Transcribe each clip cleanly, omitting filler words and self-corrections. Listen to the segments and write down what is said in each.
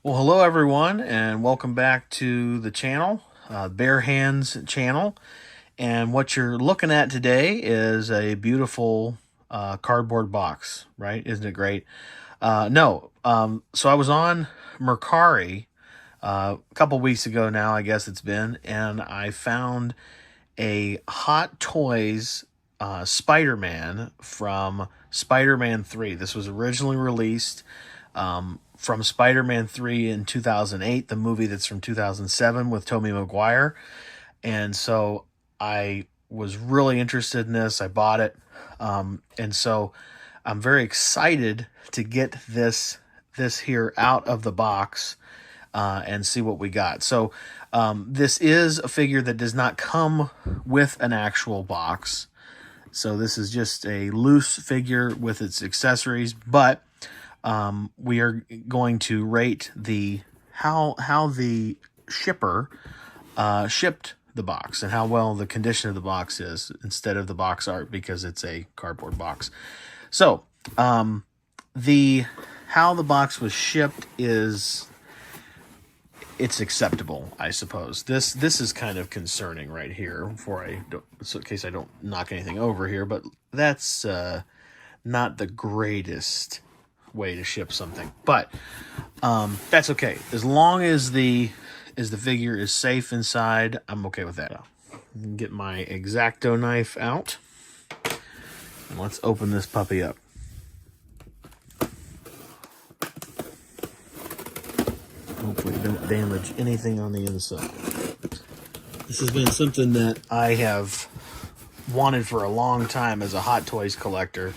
Well, hello everyone, and welcome back to the channel, Bare Hands channel. And what you're looking at today is a beautiful cardboard box, right? Isn't it great? No, so I was on Mercari a couple weeks ago now, I guess it's been, and I found a Hot Toys Spider-Man from Spider-Man 3. This was originally released from Spider-Man 3 in 2008, the movie that's from 2007 with Tobey Maguire. And so I was really interested in this. I bought it. And so I'm very excited to get this here out of the box and see what we got. So this is a figure that does not come with an actual box. So this is just a loose figure with its accessories, but we are going to rate the how the shipper shipped the box and how well the condition of the box is instead of the box art, because it's a cardboard box. So the how the box was shipped is it's acceptable, I suppose. This is kind of concerning right here. Before so in case I don't knock anything over here, but that's not the greatest way to ship something, but that's okay as long as the figure is safe inside. I'm okay with that. Get my X-Acto knife out and let's open this puppy up. Hopefully don't damage anything on the inside. This has been something that I have wanted for a long time as a Hot Toys collector,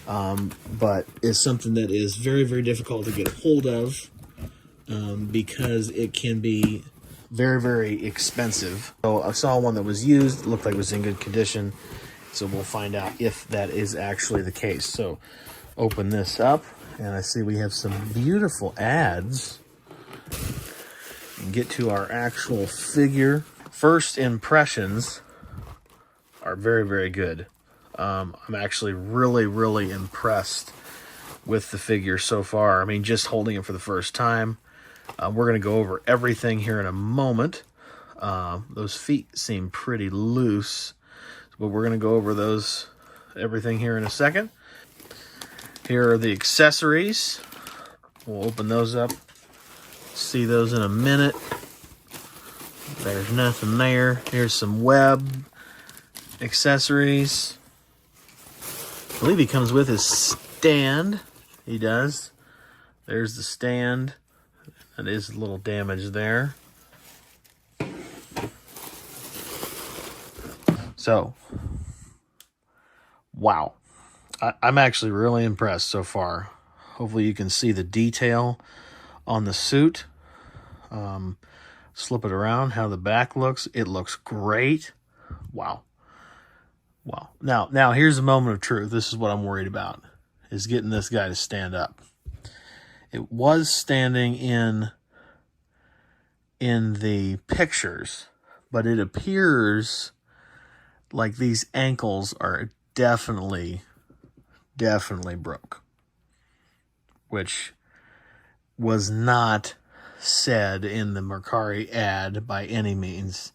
but is something that is very, very difficult to get a hold of because it can be very, very expensive. So I saw one that was used, it looked like it was in good condition, so we'll find out if that is actually the case. So open this up, and I see we have some beautiful ads. And get to our actual figure. First impressions are very, very good. I'm actually really, really impressed with the figure so far. I mean, just holding it for the first time. We're going to go over everything here in a moment. Those feet seem pretty loose, but we're going to go over everything here in a second. Here are the accessories. We'll open those up. See those in a minute. There's nothing there. Here's some web accessories. I believe he comes with his stand. He does. There's the stand. That is a little damage there. So, wow. I'm actually really impressed so far. Hopefully you can see the detail on the suit. Slip it around, how the back looks. It looks great. Wow. Wow. Now here's the moment of truth. This is what I'm worried about, is getting this guy to stand up. It was standing in the pictures, but it appears like these ankles are definitely broke, which was not said in the Mercari ad by any means.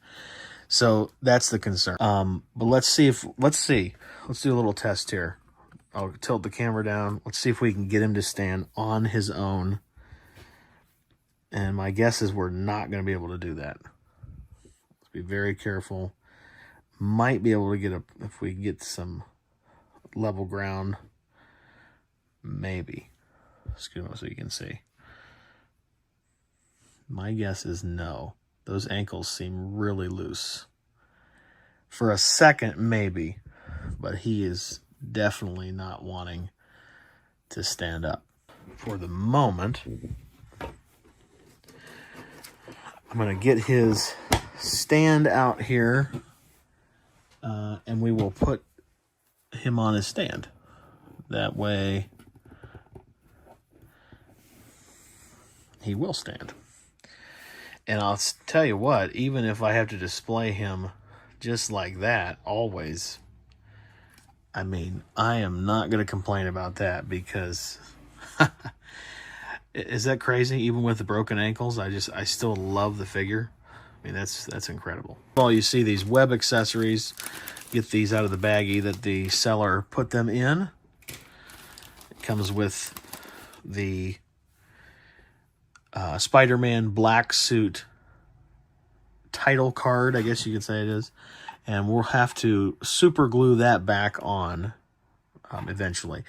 So that's the concern. But let's do a little test here. I'll tilt the camera down. Let's see if we can get him to stand on his own. And my guess is we're not going to be able to do that. Let's be very careful. Might be able to get if we get some level ground. Maybe. Excuse me so you can see. My guess is no. Those ankles seem really loose. For a second, maybe. But he is definitely not wanting to stand up. For the moment, I'm going to get his stand out here. And we will put him on his stand. That way, he will stand. And I'll tell you what, even if I have to display him just like that, always, I mean, I am not going to complain about that, because Is that crazy? Even with the broken ankles, I still love the figure. I mean, that's incredible. Well, you see these web accessories. Get these out of the baggie that the seller put them in. It comes with the Spider-Man black suit title card, I guess you could say it is. And we'll have to super glue that back on eventually.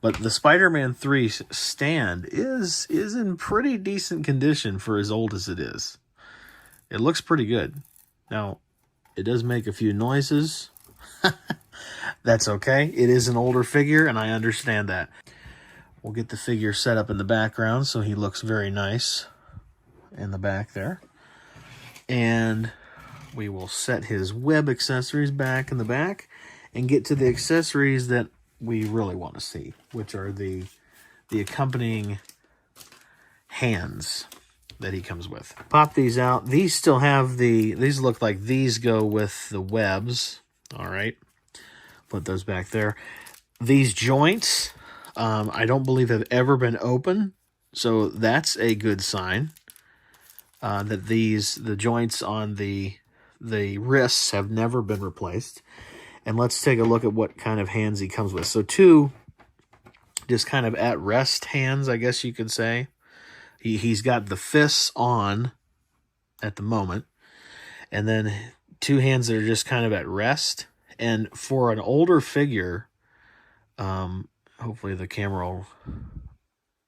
But the Spider-Man 3 stand is in pretty decent condition for as old as it is. It looks pretty good. Now, it does make a few noises. That's okay. It is an older figure, and I understand that. We'll get the figure set up in the background so he looks very nice in the back there. And we will set his web accessories back in the back and get to the accessories that we really want to see, which are the accompanying hands that he comes with. Pop these out. These still have these look like these go with the webs. All right. Put those back there. These joints, I don't believe have ever been open, so that's a good sign that the joints on the wrists have never been replaced. And let's take a look at what kind of hands he comes with. So two just kind of at rest hands, I guess you could say. He's got the fists on at the moment, and then two hands that are just kind of at rest. And for an older figure, hopefully the camera will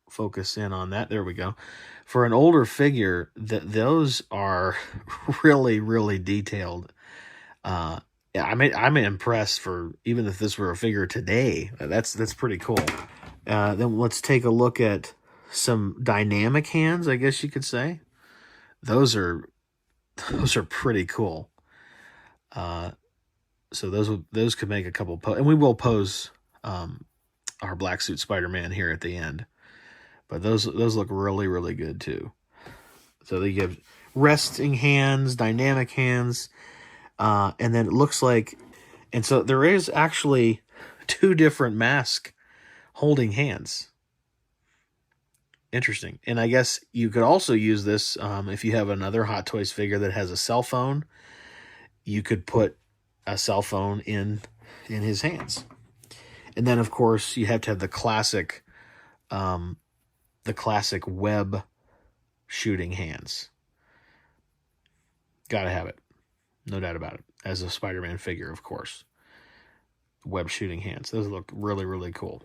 focus in on that. There we go. For an older figure, those are really, really detailed. Yeah, I'm impressed for even if this were a figure today. That's pretty cool. Then let's take a look at some dynamic hands, I guess you could say. Those are pretty cool. So those could make a couple and we will pose our black suit Spider-Man here at the end. But those look really, really good too. So they give resting hands, dynamic hands, and then it looks like, and so there is actually two different mask holding hands. Interesting. And I guess you could also use this if you have another Hot Toys figure that has a cell phone. You could put a cell phone in his hands. And then, of course, you have to have the classic web shooting hands. Gotta have it. No doubt about it. As a Spider-Man figure, of course. Web shooting hands. Those look really, really cool.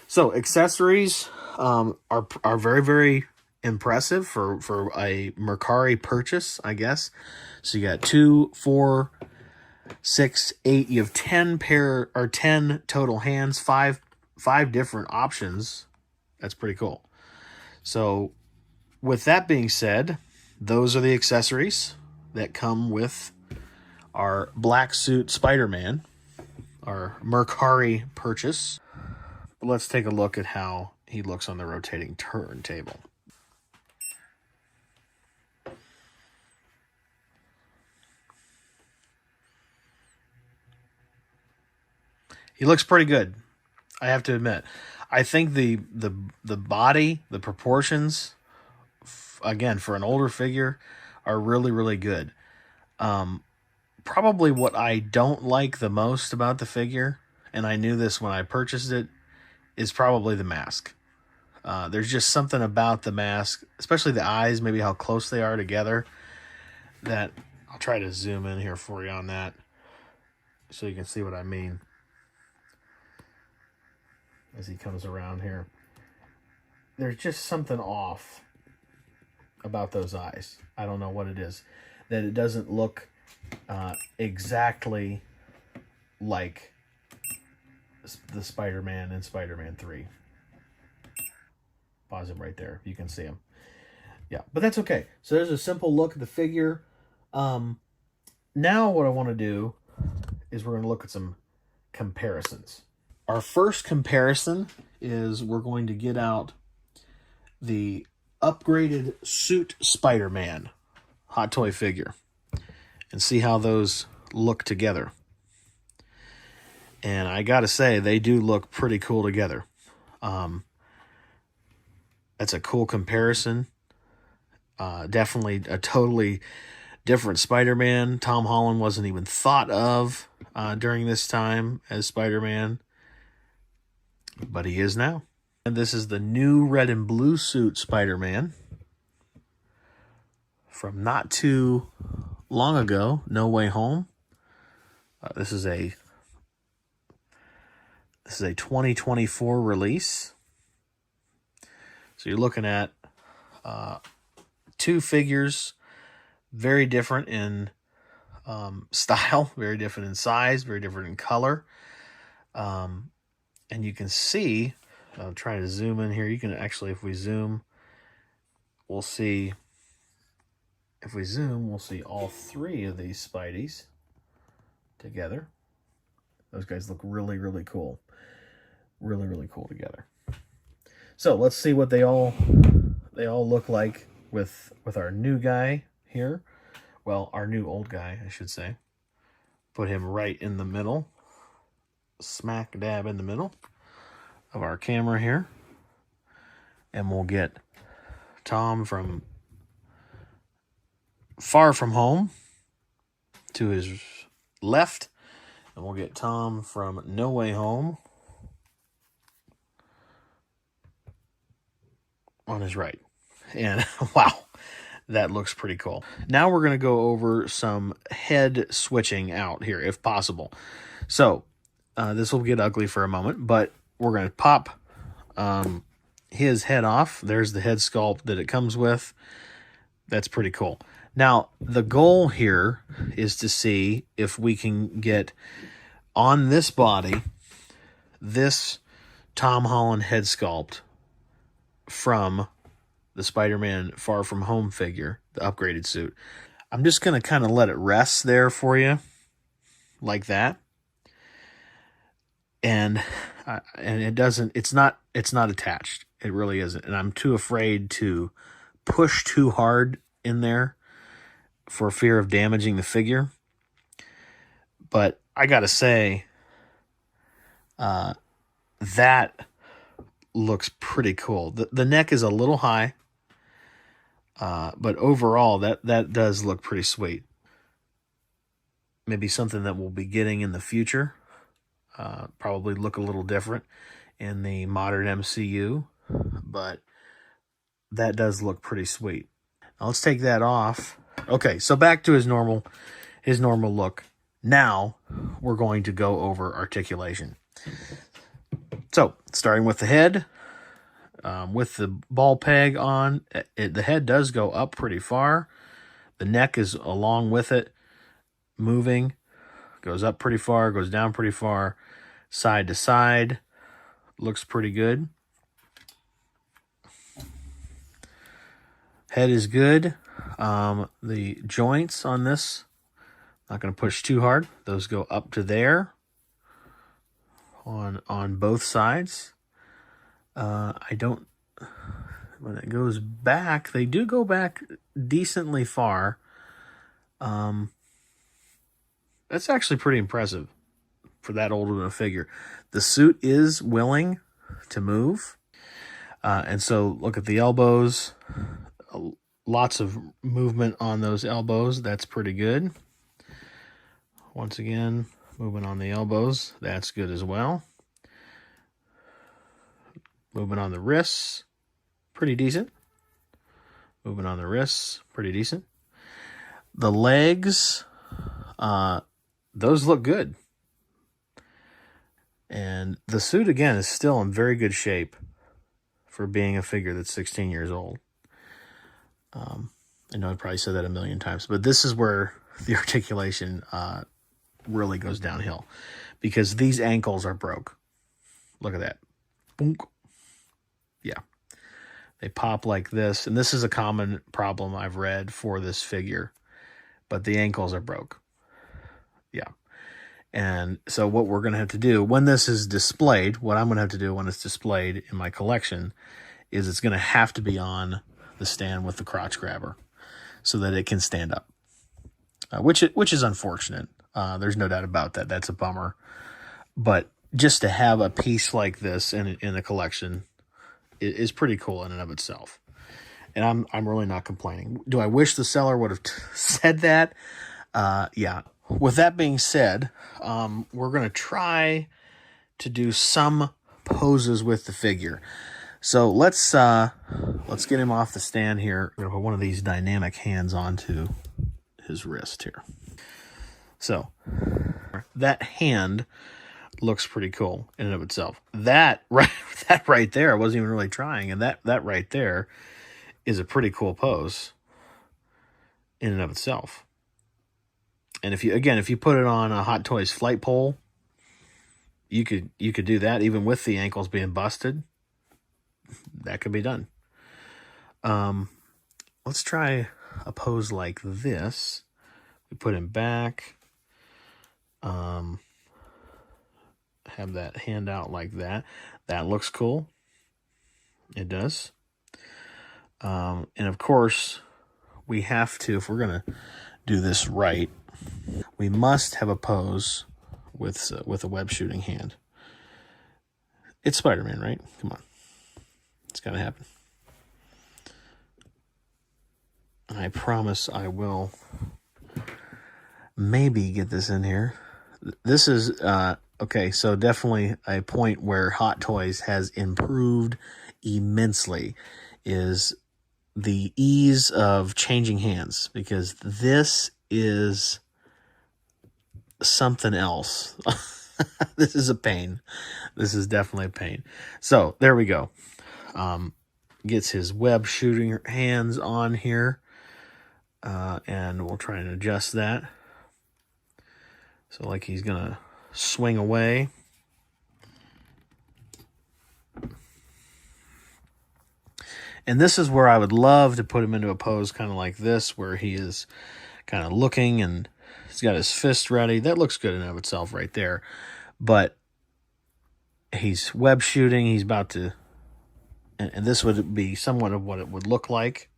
So accessories are very, very impressive for a Mercari purchase, I guess. So you got 2, 4, 6, 8. You have 10 total hands, five different options. That's pretty cool. So with that being said, those are the accessories that come with our black suit Spider-Man, our Mercari purchase. Let's take a look at how he looks on the rotating turntable. He looks pretty good, I have to admit. I think the body, the proportions, again, for an older figure, are really, really good. Probably what I don't like the most about the figure, and I knew this when I purchased it, is probably the mask. There's just something about the mask, especially the eyes, maybe how close they are together, that I'll try to zoom in here for you on that so you can see what I mean as he comes around here. There's just something off about those eyes. I don't know what it is. That it doesn't look exactly like the Spider-Man in Spider-Man 3. Pause him right there. You can see him. Yeah, but that's okay. So there's a simple look at the figure. Now what I want to do is we're going to look at some comparisons. Our first comparison is we're going to get out the upgraded suit Spider-Man Hot Toy figure and see how those look together. And I gotta say, they do look pretty cool together. That's a cool comparison. Definitely a totally different Spider-Man. Tom Holland wasn't even thought of during this time as Spider-Man, but he is now. And this is the new red and blue suit Spider-Man from not too long ago, No Way Home. This is a 2024 release. So you're looking at two figures, very different in style, very different in size, very different in color. And you can see, I'm trying to zoom in here. You can actually, if we zoom, we'll see. If we zoom, we'll see all three of these Spideys together. Those guys look really, really cool. Really, really cool together. So let's see what they all look like with our new guy here. Well, our new old guy, I should say. Put him right in the middle. Smack dab in the middle of our camera here. And we'll get Tom from Far From Home to his left. And we'll get Tom from No Way Home on his right. And wow, that looks pretty cool. Now we're going to go over some head switching out here, if possible. So this will get ugly for a moment, but we're going to pop his head off. There's the head sculpt that it comes with. That's pretty cool. Now, the goal here is to see if we can get on this body this Tom Holland head sculpt from the Spider-Man Far From Home figure, the upgraded suit. I'm just going to kind of let it rest there for you, like that. And it doesn't, it's not attached. It really isn't. And I'm too afraid to push too hard in there for fear of damaging the figure. But I got to say, that looks pretty cool. The neck is a little high, but overall, that does look pretty sweet. Maybe something that we'll be getting in the future. Probably look a little different in the modern MCU, but that does look pretty sweet. Now let's take that off. Okay, so back to his normal look. Now we're going to go over articulation. So starting with the head, with the ball peg on, the head does go up pretty far. The neck is along with it, moving, goes up pretty far, goes down pretty far, side to side. Looks pretty good. Head is good. The joints on this, not going to push too hard. Those go up to there on both sides. I don't, when it goes back, they do go back decently far. That's actually pretty impressive for that old of a figure. The suit is willing to move. And so look at the elbows. Lots of movement on those elbows. That's pretty good. Once again, movement on the elbows. That's good as well. Movement on the wrists. Pretty decent. Movement on the wrists. Pretty decent. The legs, those look good. And the suit, again, is still in very good shape for being a figure that's 16 years old. I know I probably said that a million times, but this is where the articulation really goes downhill, because these ankles are broke. Look at that. Boom. Yeah. They pop like this, and this is a common problem I've read for this figure, but the ankles are broke. Yeah. And so what we're going to have to do when this is displayed, what I'm going to have to do when it's displayed in my collection, is it's going to have to be on the stand with the crotch grabber so that it can stand up, which is unfortunate. There's no doubt about that. That's a bummer. But just to have a piece like this in a collection is pretty cool in and of itself. And I'm really not complaining. Do I wish the seller would have said that? Yeah. With that being said, we're going to try to do some poses with the figure. So let's get him off the stand here. We're going to put one of these dynamic hands onto his wrist here. So that hand looks pretty cool in and of itself. That right there, I wasn't even really trying, and that right there is a pretty cool pose in and of itself. And if you put it on a Hot Toys flight pole, you could do that even with the ankles being busted. That could be done. Let's try a pose like this. We put him back. Have that hand out like that. That looks cool. It does. And of course, we have to, if we're going to do this right, we must have a pose with a web shooting hand. It's Spider-Man, right? Come on. It's got to happen. I promise I will maybe get this in here. This is, okay, so definitely a point where Hot Toys has improved immensely is the ease of changing hands, because this is something else. This is a pain. This is definitely a pain. So there we go. Gets his web shooting hands on here, and we'll try and adjust that. So like he's gonna swing away. And this is where I would love to put him into a pose kind of like this, where he is kind of looking and he's got his fist ready. That looks good in and of itself right there. But he's web shooting. He's about to, and this would be somewhat of what it would look like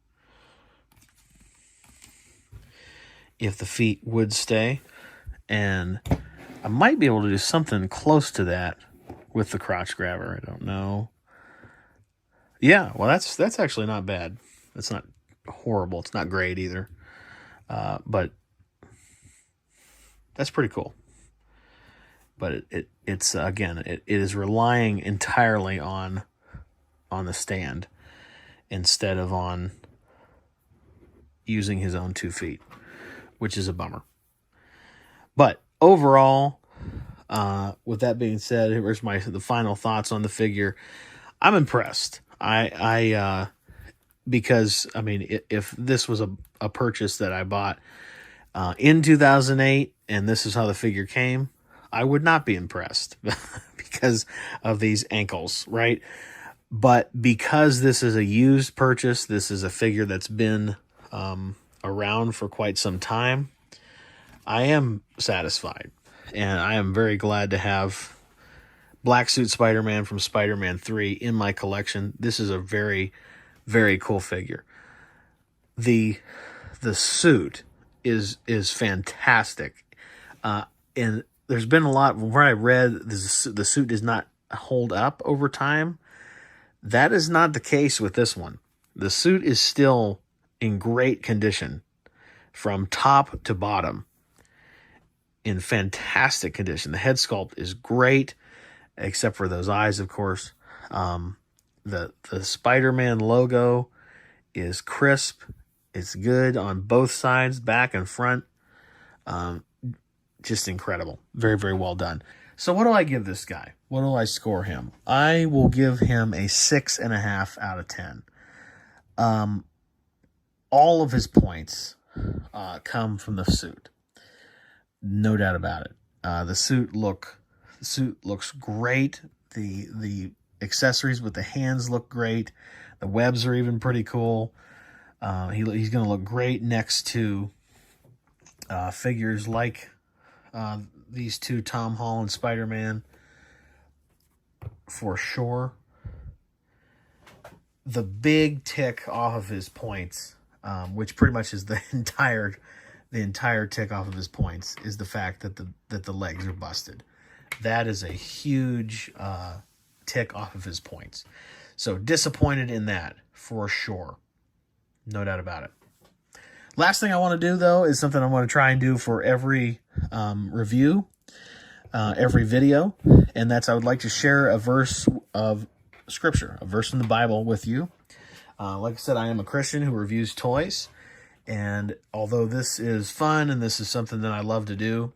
if the feet would stay. And I might be able to do something close to that with the crotch grabber. I don't know. Yeah, well, that's actually not bad. That's not horrible. It's not great either. But that's pretty cool. But it's again, it is relying entirely on the stand instead of on using his own 2 feet, which is a bummer. But overall, with that being said, here's the final thoughts on the figure. I'm impressed. Because I mean, if this was a purchase that I bought in 2008 and this is how the figure came, I would not be impressed because of these ankles, right? But because this is a used purchase, this is a figure that's been around for quite some time, I am satisfied. And I am very glad to have Black Suit Spider-Man from Spider-Man 3 in my collection. This is a very, very cool figure. The suit is fantastic. And there's been a lot where I read the suit does not hold up over time. That is not the case with this one. The suit is still in great condition from top to bottom. In fantastic condition. The head sculpt is great, except for those eyes, of course. The Spider-Man logo is crisp. It's good on both sides, back and front. Just incredible. Very, very well done. So what do I give this guy? What do I score him? I will give him a 6.5 out of 10. All of his points come from the suit. No doubt about it. The suit looks great. The accessories with the hands look great. The webs are even pretty cool. He's going to look great next to figures like these two, Tom Holland Spider-Man, for sure. The big tick off of his points, which pretty much is the entire tick off of his points, is the fact that the legs are busted. That is a huge tick off of his points. So disappointed in that for sure. No doubt about it. Last thing I want to do, though, is something I want to try and do for every review, every video, and that's I would like to share a verse of Scripture, a verse in the Bible with you. Like I said, I am a Christian who reviews toys, and although this is fun and this is something that I love to do,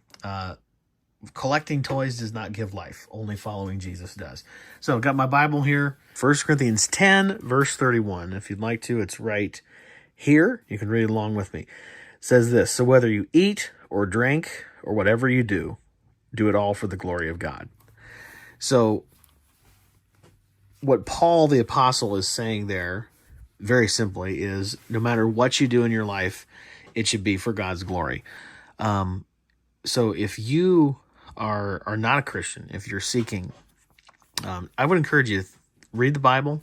collecting toys does not give life. Only following Jesus does. So I've got my Bible here, 1 Corinthians 10, verse 31. If you'd like to, it's right here. You can read along with me. It says this: so whether you eat or drink or whatever you do, do it all for the glory of God. So what Paul the Apostle is saying there, very simply, is no matter what you do in your life, it should be for God's glory. So if you are not a Christian, if you're seeking, I would encourage you to read the Bible,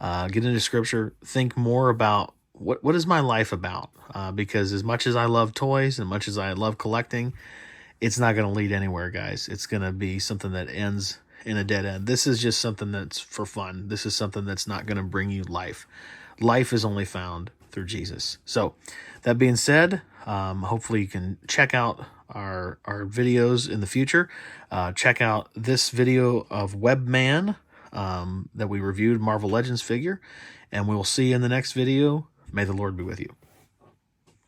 get into Scripture, think more about what is my life about? Because as much as I love toys and much as I love collecting, it's not going to lead anywhere, guys. It's going to be something that ends in a dead end. This is just something that's for fun. This is something that's not going to bring you life. Life is only found through Jesus. So that being said, hopefully you can check out our videos in the future. Check out this video of Webman that we reviewed, Marvel Legends figure, and we will see you in the next video. May the Lord be with you.